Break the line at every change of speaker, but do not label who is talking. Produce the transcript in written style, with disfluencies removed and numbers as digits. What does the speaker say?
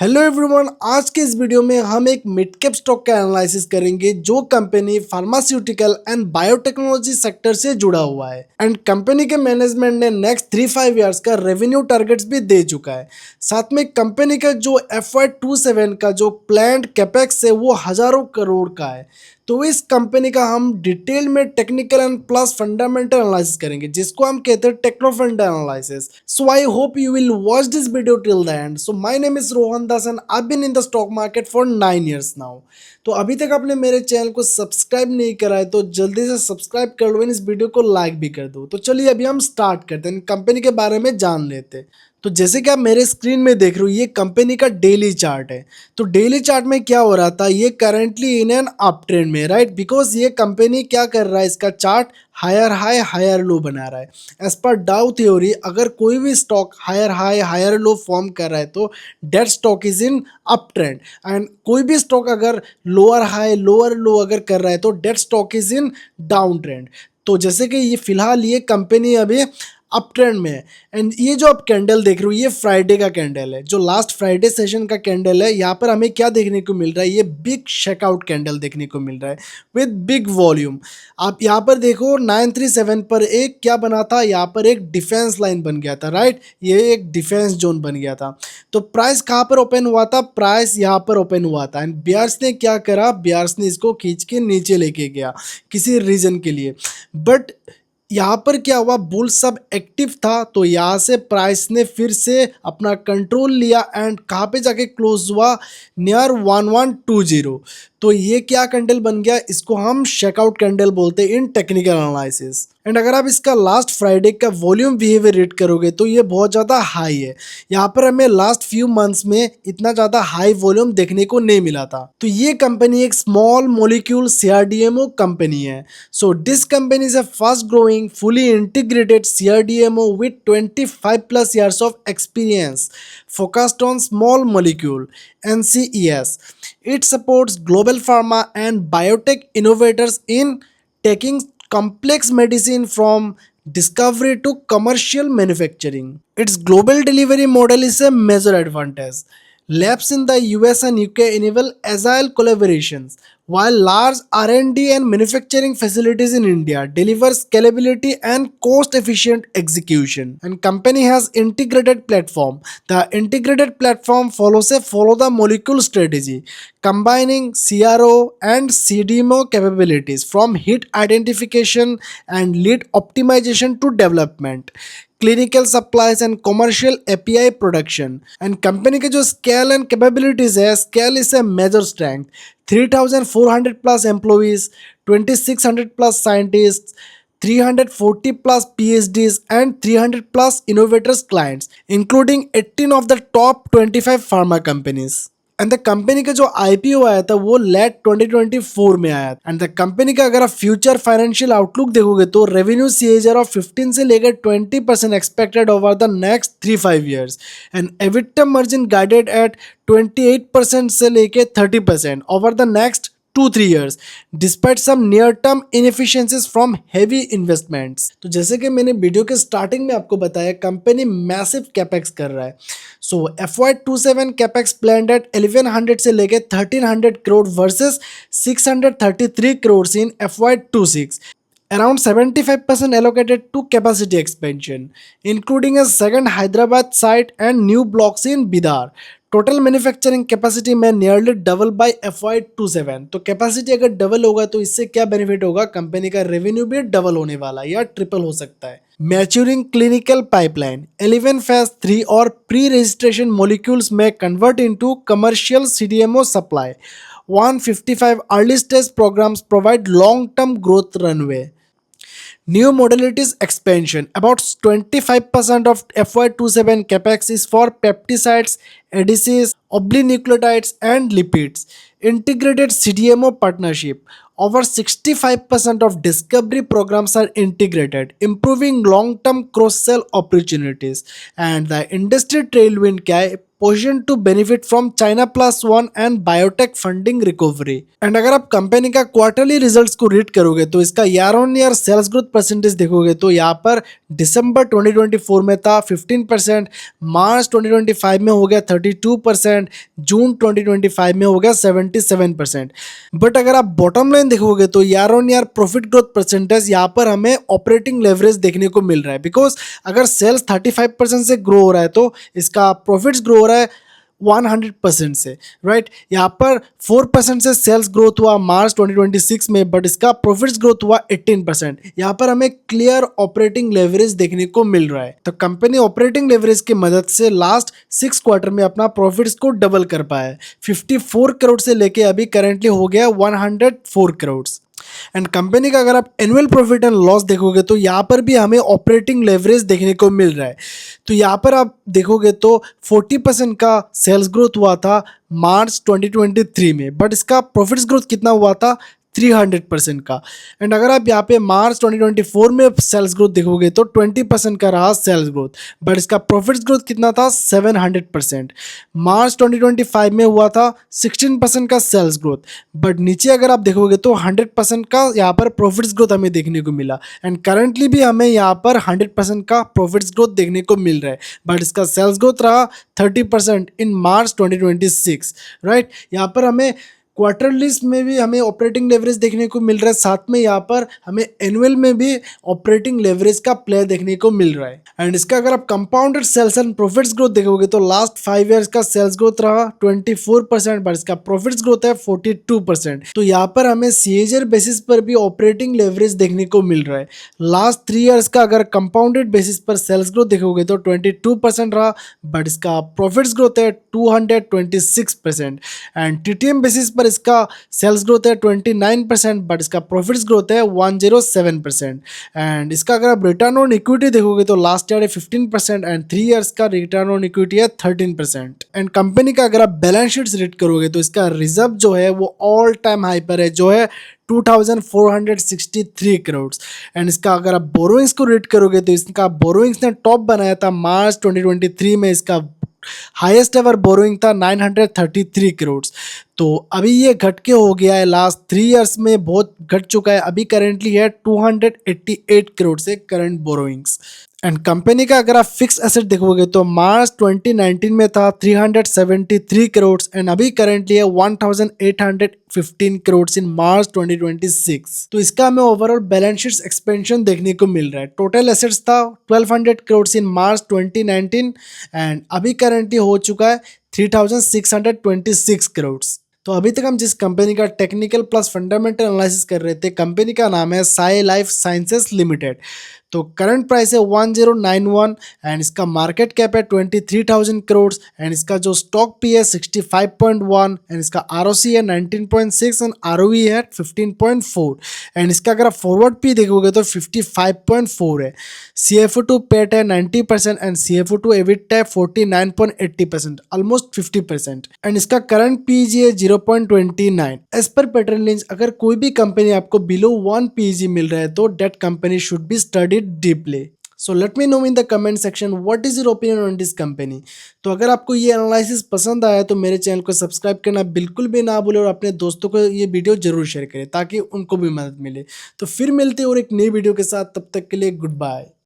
Hello everyone, आज के इस वीडियो में हम एक मिड कैप स्टॉक का एनालिसिस करेंगे जो company pharmaceutical and biotechnology sector से जुड़ा हुआ है एंड कंपनी के मैनेजमेंट ने नेक्स्ट 3-5 इयर्स का रेवेन्यू टारगेट्स भी दे चुका है। साथ में कंपनी का जो FY27 का जो प्लान्ड कैपेक्स है वो हजारों करोड़ का है। तो इस कंपनी का हम डिटेल में technical and plus fundamental analysis करेंगे जिसको हम कहते हैं techno funda analysis. So I hope you will watch this video till the end. So my name is Rohan Das and I been in the stock market for 9 years now. तो अभी तक आपने मेरे चैनल को सब्सक्राइब नहीं करा है तो जल्दी से सब्सक्राइब कर लो, इस वीडियो को लाइक भी कर दो। तो चलिए अभी हम स्टार्ट करते हैं, कंपनी के बारे में जान लेते हैं। तो जैसे कि आप मेरे स्क्रीन में देख रहे हो ये कंपनी का डेली चार्ट है। तो डेली चार्ट में क्या हो रहा था, ये currently in an up trend में, राइट। बिकॉज ये कंपनी क्या कर रहा है, इसका chart higher high higher low बना रहा है। एज पर डाउ थ्योरी अगर कोई भी stock higher high higher low form कर रहा है तो that stock is in up trend, and कोई भी स्टॉक अगर लोअर हाई लोअर लो अगर कर रहा है तो that stock is in down trend. तो जैसे कि ये फिलहाल ये कंपनी अभी अप ट्रेंड में है। एंड ये जो आप कैंडल देख रहे हो ये फ्राइडे का कैंडल है, जो लास्ट फ्राइडे सेशन का कैंडल है। यहाँ पर हमें क्या देखने को मिल रहा है, ये बिग शेकआउट कैंडल देखने को मिल रहा है विद बिग वॉल्यूम। आप यहाँ पर देखो 937 पर एक क्या बना था, यहाँ पर एक डिफेंस लाइन बन गया था, राइट। ये एक डिफेंस जोन बन गया था। तो प्राइस कहाँ पर ओपन हुआ था, प्राइस यहाँ पर ओपन हुआ था एंड बियर्स ने क्या करा, बियर्स ने इसको खींच के नीचे लेके गया किसी रीजन के लिए। बट यहाँ पर क्या हुआ, बुल सब एक्टिव था तो यहाँ से प्राइस ने फिर से अपना कंट्रोल लिया एंड कहाँ पे जाके क्लोज हुआ, नियर 1120। तो ये क्या कैंडल बन गया, इसको हम शेकआउट कैंडल बोलते हैं इन टेक्निकल एनालिसिस। एंड अगर आप इसका लास्ट फ्राइडे का वॉल्यूम बिहेवियर रीड करोगे तो ये बहुत ज़्यादा हाई है। यहाँ पर हमें लास्ट फ्यू मंथ्स में इतना ज़्यादा हाई वॉल्यूम देखने को नहीं मिला था। तो ये कंपनी एक स्मॉल मोलिक्यूल CRDMO कंपनी है। So this company is a fast growing fully integrated CRDMO with 25 plus years of experience focused on small molecule NCES. It supports global pharma and biotech innovators in taking complex medicine from discovery to commercial manufacturing. Its global delivery model is a major advantage. Labs in the US and UK enable agile collaborations, while large R&D and manufacturing facilities in India deliver scalability and cost-efficient execution. And company has integrated platform. The integrated platform follows a follow the molecule strategy, combining CRO and CDMO capabilities from hit identification and lead optimization to development, clinical supplies and commercial API production. And company के जो scale and capabilities है, scale is a major strength. 3400 plus employees, 2600 plus scientist, 340 plus PhDs and 300 plus innovators clients, including 18 of the top 25 pharma companies. And the company का जो IPO आया था वो late 2024 में आया। एंड द कंपनी का अगर आप फ्यूचर फाइनेंशियल आउटलुक देखोगे तो रेवेन्यू CAGR ऑफ 15 से लेकर 20% expected over the next 3-5 years and EBITDA margin guided at 28% से लेकर 30% ओवर द नेक्स्ट 2-3 years despite some near-term inefficiencies from heavy investments। तो जैसे कि मैंने वीडियो के स्टार्टिंग में आपको बताया कंपनी मैसिव कैपेक्स कर रहा है। सो FY27 कैपेक्स प्लान्ड एट 1100 से लेके 1300 crore versus 633 crore in FY26। Around 75% allocated to capacity expansion, including a second Hyderabad site and new blocks in Bidar. Total manufacturing capacity में नियरली डबल बाय FY27। तो capacity अगर double होगा तो इससे क्या benefit होगा, कंपनी का रेवेन्यू भी डबल होने वाला है या ट्रिपल हो सकता है। मैच्योरिंग क्लिनिकल पाइपलाइन, 11 फेज 3 और प्री रजिस्ट्रेशन मॉलिक्यूल्स में convert into commercial CDMO supply. 155 early stage programs provide long term growth runway. New modalities expansion. About 25% of FY27 capex is for peptides, ADCs, oligonucleotides, and lipids. Integrated CDMO partnership. Over 65% of discovery programs are integrated, improving long-term cross-sell opportunities. And the industry tailwind क्या है, position to benefit from China plus one and biotech funding recovery. And अगर आप company का quarterly results को read करोगे तो इसका year on year sales growth percentage देखोगे तो यहाँ पर दिसंबर 2024 में था 15%, मार्च 2025 में हो गया 32%, जून 2025 में हो गया 77%। बट अगर आप बॉटम लाइन देखोगे तो year on year profit growth percentage यहाँ पर हमें ऑपरेटिंग लेवरेज देखने को मिल रहा है। बिकॉज अगर सेल्स 35% से ग्रो हो रहा है तो इसका प्रॉफिट्स ग्रो हो रहा है 100% से, राइट। यहाँ पर 4% से सेल्स ग्रोथ हुआ मार्च 2026 में, बट इसका प्रॉफिट्स ग्रोथ हुआ 18%। यहाँ पर हमें क्लियर ऑपरेटिंग लेवरेज देखने को मिल रहा है। तो कंपनी ऑपरेटिंग लेवरेज की मदद से लास्ट 6 क्वार्टर में अपना प्रॉफिट्स को डबल कर पाया है। 54 करोड़ से लेके अभी करेंटली हो गया 104 करोड़। एंड कंपनी का अगर आप एनुअल प्रॉफिट एंड लॉस देखोगे तो यहाँ पर भी हमें ऑपरेटिंग लेवरेज देखने को मिल रहा है। तो यहाँ पर आप देखोगे तो 40% का सेल्स ग्रोथ हुआ था मार्च 2023 में, बट इसका प्रॉफिट्स ग्रोथ कितना हुआ था 300% का। एंड अगर आप यहाँ पे मार्च 2024 में सेल्स ग्रोथ देखोगे तो 20% का रहा सेल्स ग्रोथ, बट इसका प्रॉफिट्स ग्रोथ कितना था 700%। मार्च 2025 में हुआ था 16% का सेल्स ग्रोथ, बट नीचे अगर आप देखोगे तो 100% का यहाँ पर प्रॉफिट्स ग्रोथ हमें देखने को मिला। एंड करंटली भी हमें यहाँ पर 100% का प्रॉफिट्स ग्रोथ देखने को मिल रहा है, बट इसका सेल्स ग्रोथ रहा 30% इन मार्च 2026, राइट। यहाँ पर हमें क्वार्टरलीज में भी हमें ऑपरेटिंग लेवरेज देखने को मिल रहा है, साथ में यहाँ पर हमें एनुअल में भी ऑपरेटिंग लेवरेज का प्ले देखने को मिल रहा है। एंड इसका अगर आप compounded sales and profits growth देखोगे तो लास्ट 5 इयर्स का सेल्स ग्रोथ रहा 24%, बट इसका प्रॉफिट्स ग्रोथ है 42%। तो यहाँ पर हमें सीएजर बेसिस पर भी ऑपरेटिंग लेवरेज देखने को मिल रहा है। लास्ट 3 इयर्स का अगर कंपाउंडेड बेसिस पर सेल्स ग्रोथ देखोगे तो 22% रहा, बट इसका प्रॉफिट्स ग्रोथ है 226%। एंड टीटीएम बेसिस पर इसका सेल्स ग्रोथ है 29%, बट इसका प्रॉफिट्स ग्रोथ है 107%। एंड इसका अगर आप रिटर्न ऑन इक्विटी देखोगे तो लास्ट ईयर है 15% एंड 3 इयर्स का रिटर्न ऑन इक्विटी है 13%। एंड कंपनी का अगर आप बैलेंस शीट्स रीड करोगे तो इसका रिजर्व जो है वो ऑल टाइम हाई पर है, जो है 2463 करोड़। एंड इसका अगर आप बोरोइंग्स को रीड करोगे तो इसका बोरोइंग्स ने टॉप बनाया था मार्च 2023 में, इसका हाईएस्ट एवर बोरोइंग था 933 करोड़। तो अभी ये घट के हो गया है, लास्ट 3 इयर्स में बहुत घट चुका है। अभी करेंटली है 288 करोड़ से करंट बोरोइंग्स। एंड कंपनी का अगर आप फिक्स एसेट देखोगे तो मार्च 2019 में था 373 करोड़ एंड अभी करेंटली है 1815 करोड़ इन मार्च 2026। तो इसका हमें ओवरऑल बैलेंस शीट एक्सपेंशन देखने को मिल रहा है। टोटल एसेट्स था 1200 करोड़ इन मार्च 2019 एंड अभी करेंटली हो चुका है 3626 करोड़। तो अभी तक हम जिस कंपनी का टेक्निकल प्लस फंडामेंटल एनालिसिस कर रहे थे, कंपनी का नाम है साई लाइफ साइंसेस लिमिटेड। तो करंट प्राइस है 1091 एंड इसका मार्केट कैप है 23,000 करोड़ एंड इसका जो स्टॉक पी है 65.1 एंड इसका आरओसी है 19.6 एंड आरओई है 15.4 एंड इसका अगर आप फॉरवर्ड पी देखोगे तो 55.4 है। CFO2 पेट है 90% एंड CFO2 एबिट है 49.80%, ऑलमोस्ट 50%। एंड इसका करंट पीजी है 0.29। एज पर पैटर्न लिंच अगर कोई भी कंपनी आपको बिलो 1 पीजी मिल रहा है तो that company should be studied deeply. So let me know in the comment section what is your opinion on this company. तो अगर आपको ये एनालिसिस पसंद आया तो मेरे चैनल को सब्सक्राइब करना बिल्कुल भी ना भूलें और अपने दोस्तों को ये वीडियो जरूर शेयर करें ताकि उनको भी मदद मिले। तो फिर मिलते हैं और एक नई वीडियो के साथ, तब तक के लिए गुड बाय।